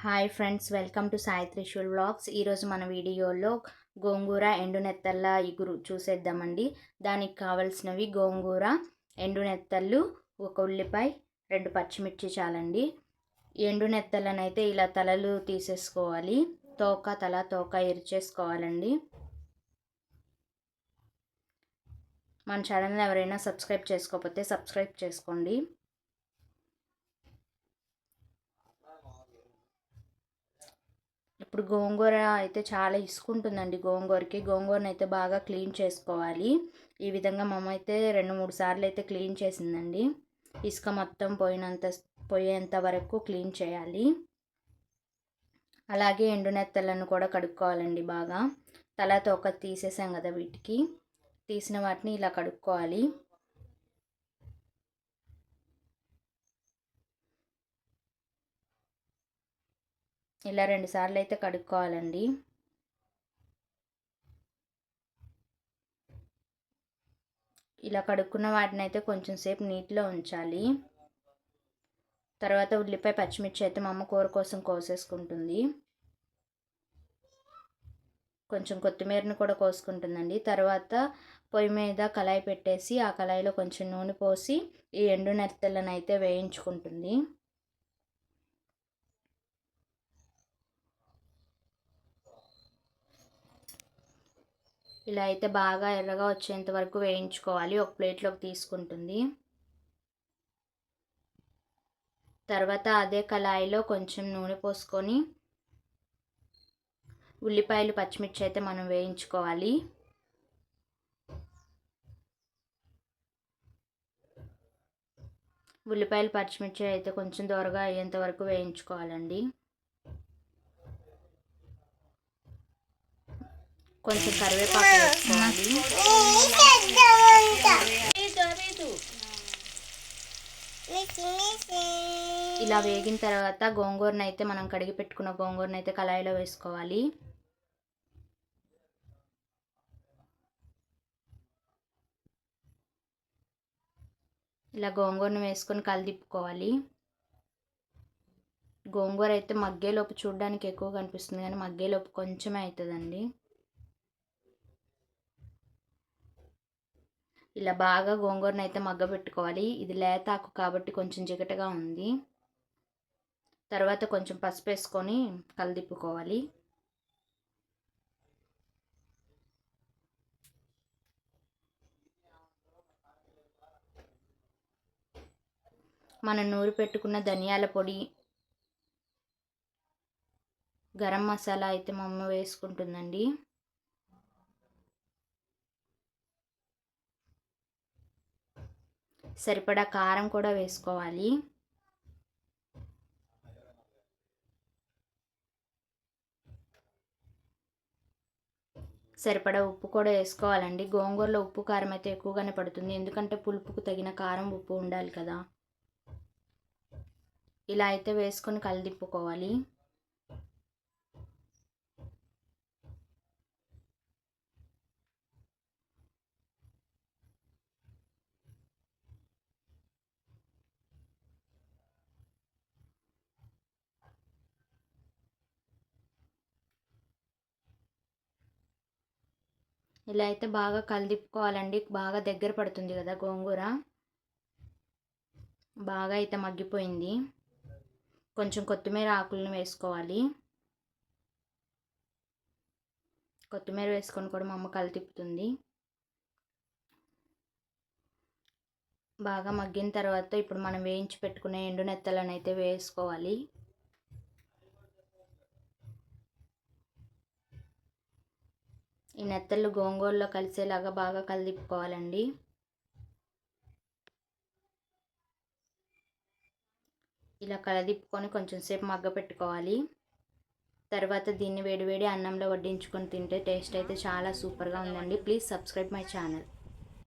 Hi friends, welcome to Sai Trishul vlogs. ఈరోజు మన వీడియోలో గోంగూర ఎండు నెత్తళ్ళ ఇగురు చూసేద్దామండి. దానికి కావాల్సినవి గోంగూర, ఎండు నెత్తళ్ళు, ఒక ఉల్లిపాయ, 2 పచ్చిమిర్చి చాలండి. ఎండు నెత్తళ్ళను అయితే ఇలా తలలు తీసేసుకోవాలి. తోక ఇరిచేసుకోవాలండి. మన ఛానల్ని ఎవరైనా సబ్స్క్రైబ్ చేసుకోకపోతే సబ్స్క్రైబ్ చేసుకోండి. ఇప్పుడు గోంగూర అయితే చాలా ఇసుకుంటుందండి. గోంగూరని అయితే బాగా క్లీన్ చేసుకోవాలి. ఈ విధంగా మా అమ్మ అయితే 2-3 సార్లు అయితే క్లీన్ చేసిందండి. ఇసుక మొత్తం పోయేంత వరకు క్లీన్ చేయాలి. అలాగే ఎండు నెత్తలను కూడా కడుక్కోవాలండి బాగా. తల తోక తీసేసాం కదా, వీటికి తీసిన వాటిని ఇలా కడుక్కోవాలి. ఇలా 2 సార్లు అయితే కడుక్కోవాలండి. ఇలా కడుక్కున్న వాటిని అయితే కొంచెం సేపు నీటిలో ఉంచాలి. తర్వాత ఉల్లిపాయ, పచ్చిమిర్చి అయితే మా అమ్మ కూర కోసం కోసేసుకుంటుంది. కొంచెం కొత్తిమీరని కూడా కోసుకుంటుందండి. తర్వాత పొయ్యి మీద కళాయి పెట్టేసి ఆ కళాయిలో కొంచెం నూనె పోసి ఈ ఎండు నెత్తలను అయితే వేయించుకుంటుంది. ఇలా అయితే బాగా ఎర్రగా వచ్చేంత వరకు వేయించుకోవాలి. ఒక ప్లేట్లోకి తీసుకుంటుంది. తర్వాత అదే కళాయిలో కొంచెం నూనె పోసుకొని ఉల్లిపాయలు, పచ్చిమిర్చి అయితే మనం వేయించుకోవాలి. ఉల్లిపాయలు, పచ్చిమిర్చి అయితే కొంచెం దోరగా అయ్యేంత వరకు వేయించుకోవాలండి. కొంచెం కరివేపాకు వేసుకోవాలి. ఇలా వేగిన తర్వాత గోంగూరను అయితే మనం కడిగి పెట్టుకున్న గోంగూరను అయితే కళాయిలో వేసుకోవాలి. ఇలా గోంగూరను వేసుకొని కలిదిప్పుకోవాలి. గోంగూర అయితే మగ్గేలోపు చూడడానికి ఎక్కువ కనిపిస్తుంది, కానీ మగ్గేలోపు కొంచెమే అవుతుందండి. ఇలా బాగా గోంగూరను అయితే మగ్గబెట్టుకోవాలి. ఇది లేత ఆకు కాబట్టి కొంచెం జిగటగా ఉంది. తర్వాత కొంచెం పసుపు వేసుకొని కలిదిప్పుకోవాలి. మనం నూరి పెట్టుకున్న ధనియాల పొడి, గరం మసాలా అయితే మా అమ్మ వేసుకుంటుందండి. సరిపడా కారం కూడా వేసుకోవాలి. సరిపడా ఉప్పు కూడా వేసుకోవాలండి. గోంగూరలో ఉప్పు కారం అయితే ఎక్కువగానే పడుతుంది, ఎందుకంటే పులుపుకు తగిన కారం, ఉప్పు ఉండాలి కదా. ఇలా అయితే వేసుకొని కలిదిప్పుకోవాలి. ఇలా అయితే బాగా కలిదిప్పుకోవాలండి. బాగా దగ్గర పడుతుంది కదా గోంగూర. బాగా అయితే మగ్గిపోయింది. కొంచెం కొత్తిమీర ఆకులను వేసుకోవాలి. కొత్తిమీర వేసుకొని కూడా మా అమ్మ కలితిప్పుతుంది. బాగా మగ్గిన తర్వాత ఇప్పుడు మనం వేయించి పెట్టుకునే ఎండు నెత్తలను అయితే వేసుకోవాలి. ఈ నెత్తళ్ళు గోంగూరలో కలిసేలాగా బాగా కలిదిప్పుకోవాలండి. ఇలా కలదిప్పుకొని కొంచెం సేపు మగ్గపెట్టుకోవాలి. తర్వాత దీన్ని వేడివేడి అన్నంలో వడ్డించుకొని తింటే టేస్ట్ అయితే చాలా సూపర్గా ఉందండి. Please subscribe my channel.